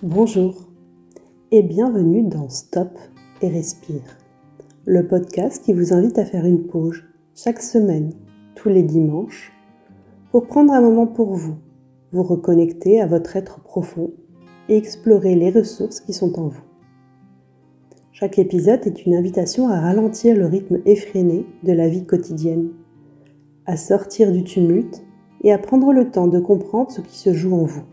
Bonjour et bienvenue dans Stop et Respire, le podcast qui vous invite à faire une pause chaque semaine, tous les dimanches, pour prendre un moment pour vous, vous reconnecter à votre être profond et explorer les ressources qui sont en vous. Chaque épisode est une invitation à ralentir le rythme effréné de la vie quotidienne, à sortir du tumulte et à prendre le temps de comprendre ce qui se joue en vous.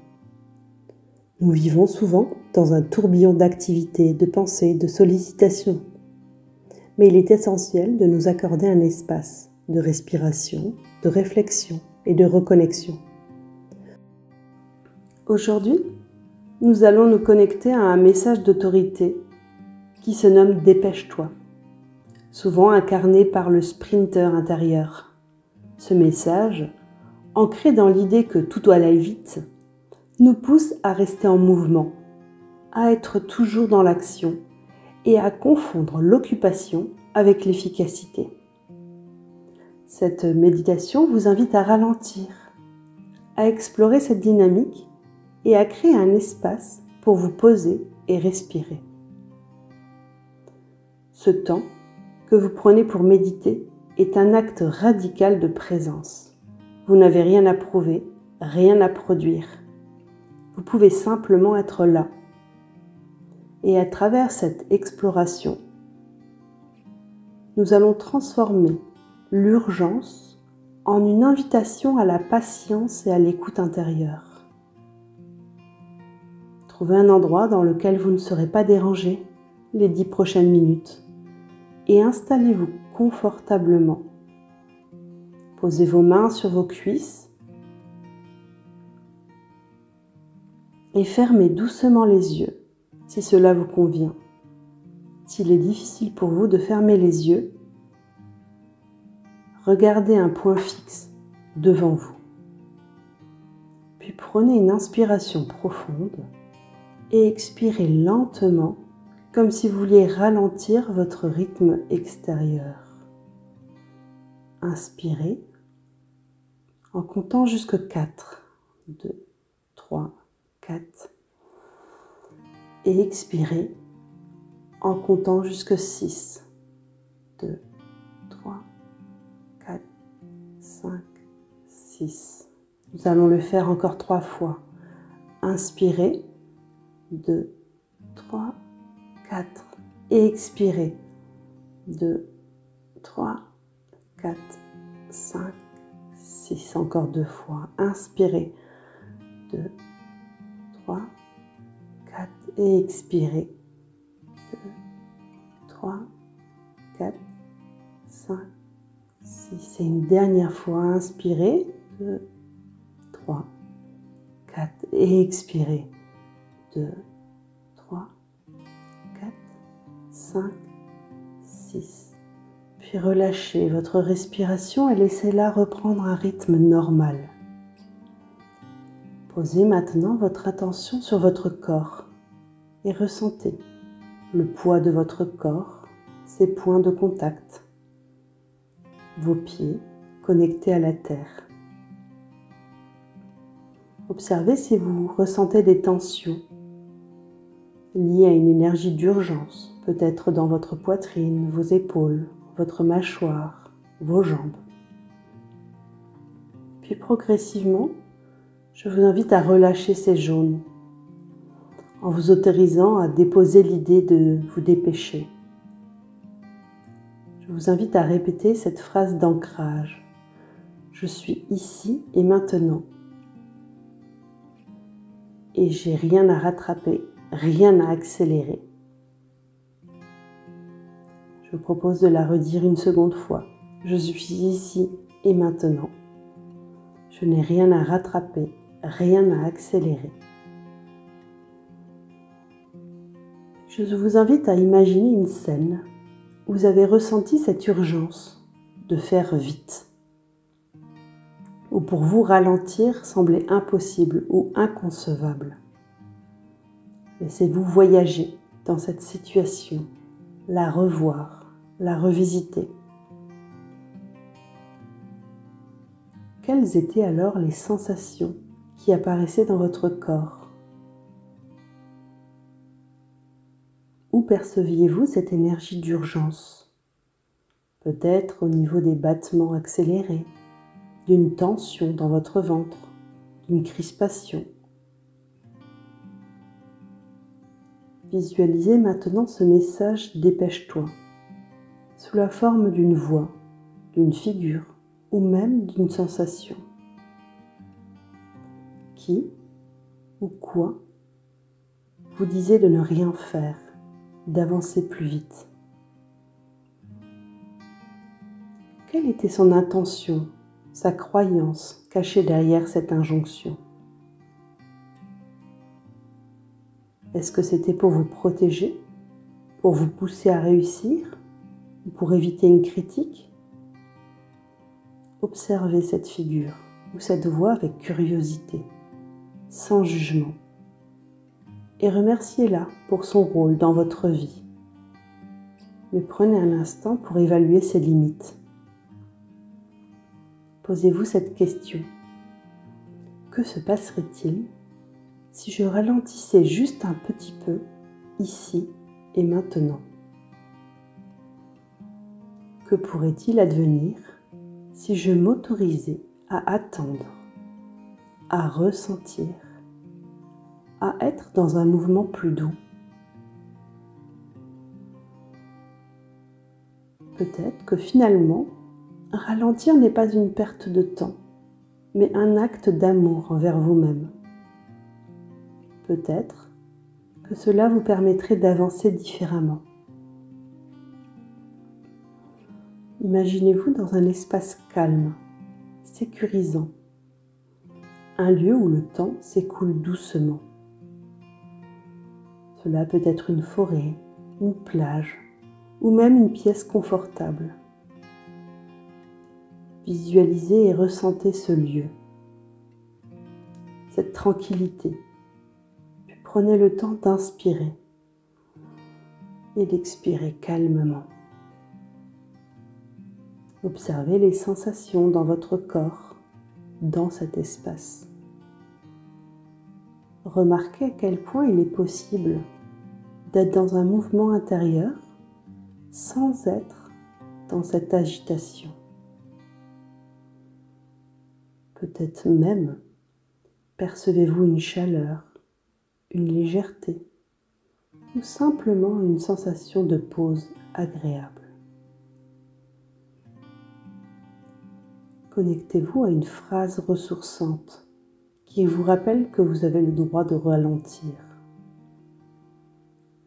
Nous vivons souvent dans un tourbillon d'activités, de pensées, de sollicitations. Mais il est essentiel de nous accorder un espace de respiration, de réflexion et de reconnexion. Aujourd'hui, nous allons nous connecter à un message d'autorité qui se nomme « Dépêche-toi », souvent incarné par le sprinter intérieur. Ce message, ancré dans l'idée que tout doit aller vite, nous pousse à rester en mouvement, à être toujours dans l'action et à confondre l'occupation avec l'efficacité. Cette méditation vous invite à ralentir, à explorer cette dynamique et à créer un espace pour vous poser et respirer. Ce temps que vous prenez pour méditer est un acte radical de présence. Vous n'avez rien à prouver, rien à produire. Vous pouvez simplement être là. Et à travers cette exploration, nous allons transformer l'urgence en une invitation à la patience et à l'écoute intérieure. Trouvez un endroit dans lequel vous ne serez pas dérangé les 10 prochaines minutes et installez-vous confortablement. Posez vos mains sur vos cuisses et fermez doucement les yeux si cela vous convient. S'il est difficile pour vous de fermer les yeux, regardez un point fixe devant vous. Puis prenez une inspiration profonde et expirez lentement comme si vous vouliez ralentir votre rythme extérieur. Inspirez en comptant jusqu'à 4. 2, 3, 4. Et expirez en comptant jusqu'à 6. 2, 3, 4, 5, 6. Nous allons le faire encore 3 fois. Inspirez. 2, 3, 4. Et expirez. 2, 3, 4, 5, 6. Encore 2 fois. Inspirez. 2, 3, 4 et expirez. 2, 3, 4, 5, 6. Et une dernière fois, inspirez. 2, 3, 4 et expirez. 2, 3, 4, 5, 6. Puis relâchez votre respiration et laissez-la reprendre un rythme normal. Posez maintenant votre attention sur votre corps et ressentez le poids de votre corps, ses points de contact, vos pieds connectés à la terre. Observez si vous ressentez des tensions liées à une énergie d'urgence, peut-être dans votre poitrine, vos épaules, votre mâchoire, vos jambes. Puis progressivement, je vous invite à relâcher ces jaunes en vous autorisant à déposer l'idée de vous dépêcher. Je vous invite à répéter cette phrase d'ancrage. Je suis ici et maintenant. Et j'ai rien à rattraper, rien à accélérer. Je vous propose de la redire une seconde fois. Je suis ici et maintenant. Je n'ai rien à rattraper, rien à accélérer. Je vous invite à imaginer une scène où vous avez ressenti cette urgence de faire vite, où pour vous ralentir semblait impossible ou inconcevable. Laissez-vous voyager dans cette situation, la revoir, la revisiter. Quelles étaient alors les sensations qui apparaissaient dans votre corps? perceviez-vous cette énergie d'urgence? Peut-être au niveau des battements accélérés, d'une tension dans votre ventre, d'une crispation. Visualisez maintenant ce message « Dépêche-toi » sous la forme d'une voix, d'une figure ou même d'une sensation. Qui ou quoi vous disait de ne rien faire, d'avancer plus vite? Quelle était son intention, sa croyance cachée derrière cette injonction? Est-ce que c'était pour vous protéger, pour vous pousser à réussir ou pour éviter une critique? Observez cette figure ou cette voix avec curiosité, sans jugement, et remerciez-la pour son rôle dans votre vie. Mais prenez un instant pour évaluer ses limites. Posez-vous cette question. Que se passerait-il si je ralentissais juste un petit peu, ici et maintenant? Que pourrait-il advenir si je m'autorisais à attendre, à ressentir, à être dans un mouvement plus doux? Peut-être que finalement, ralentir n'est pas une perte de temps, mais un acte d'amour envers vous-même. Peut-être que cela vous permettrait d'avancer différemment. Imaginez-vous dans un espace calme, sécurisant, un lieu où le temps s'écoule doucement. Cela peut être une forêt, une plage ou même une pièce confortable. Visualisez et ressentez ce lieu, cette tranquillité. Puis prenez le temps d'inspirer et d'expirer calmement. Observez les sensations dans votre corps, dans cet espace. Remarquez à quel point il est possible d'être dans un mouvement intérieur sans être dans cette agitation. Peut-être même percevez-vous une chaleur, une légèreté ou simplement une sensation de pause agréable. Connectez-vous à une phrase ressourçante qui vous rappelle que vous avez le droit de ralentir.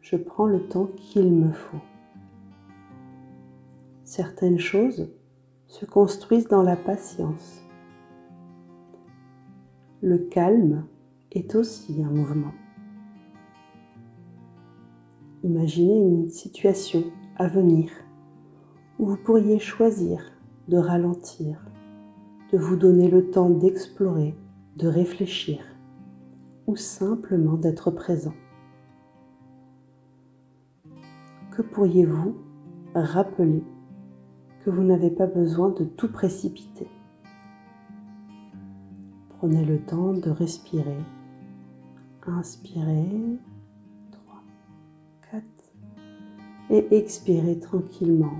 Je prends le temps qu'il me faut. Certaines choses se construisent dans la patience. Le calme est aussi un mouvement. Imaginez une situation à venir où vous pourriez choisir de ralentir, de vous donner le temps d'explorer, de réfléchir ou simplement d'être présent. Que pourriez-vous rappeler que vous n'avez pas besoin de tout précipiter? Prenez le temps de respirer. Inspirez, 3, 4, et expirez tranquillement,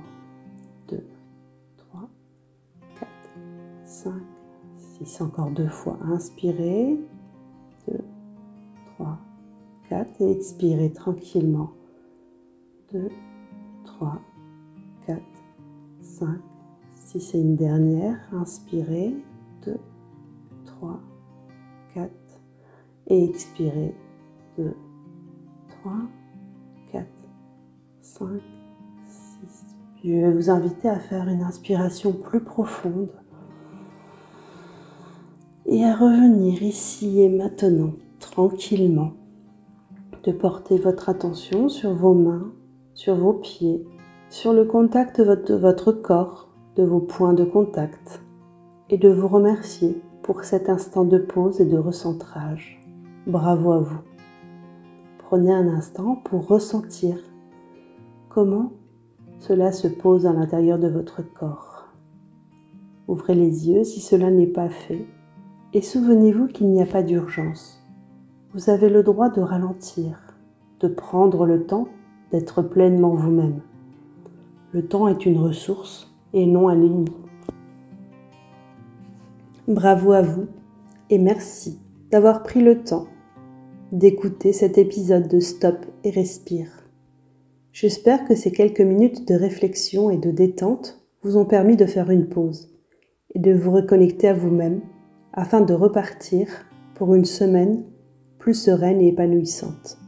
2, 3, 4, 5, 6, encore 2 fois. Inspirez, 2, 3, 4, et expirez tranquillement, 2, 3, 4, 5, 6 et une dernière. Inspirez, 2, 3, 4 et expirez, 2, 3, 4, 5, 6. Puis je vais vous inviter à faire une inspiration plus profonde et à revenir ici et maintenant, tranquillement, de porter votre attention sur vos mains, sur vos pieds, sur le contact de votre corps, de vos points de contact, et de vous remercier pour cet instant de pause et de recentrage. Bravo à vous. Prenez un instant pour ressentir comment cela se pose à l'intérieur de votre corps. Ouvrez les yeux si cela n'est pas fait et souvenez-vous qu'il n'y a pas d'urgence. Vous avez le droit de ralentir, de prendre le temps d'être pleinement vous-même. Le temps est une ressource et non un ennemi. Bravo à vous et merci d'avoir pris le temps d'écouter cet épisode de Stop et Respire. J'espère que ces quelques minutes de réflexion et de détente vous ont permis de faire une pause et de vous reconnecter à vous-même afin de repartir pour une semaine plus sereine et épanouissante.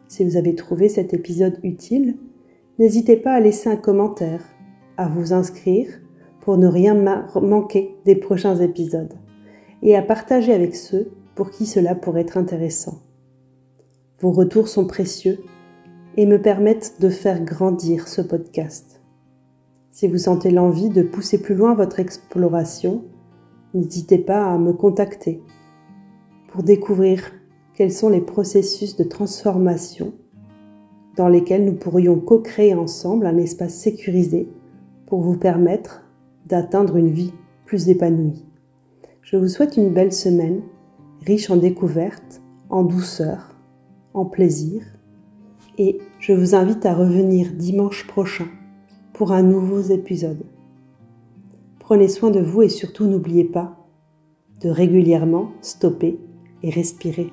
Si vous avez trouvé cet épisode utile, n'hésitez pas à laisser un commentaire, à vous inscrire pour ne rien manquer des prochains épisodes et à partager avec ceux pour qui cela pourrait être intéressant. Vos retours sont précieux et me permettent de faire grandir ce podcast. Si vous sentez l'envie de pousser plus loin votre exploration, n'hésitez pas à me contacter pour découvrir quels sont les processus de transformation dans lesquels nous pourrions co-créer ensemble un espace sécurisé pour vous permettre d'atteindre une vie plus épanouie. Je vous souhaite une belle semaine, riche en découvertes, en douceur, en plaisir, et je vous invite à revenir dimanche prochain pour un nouveau épisode. Prenez soin de vous et surtout n'oubliez pas de régulièrement stopper et respirer.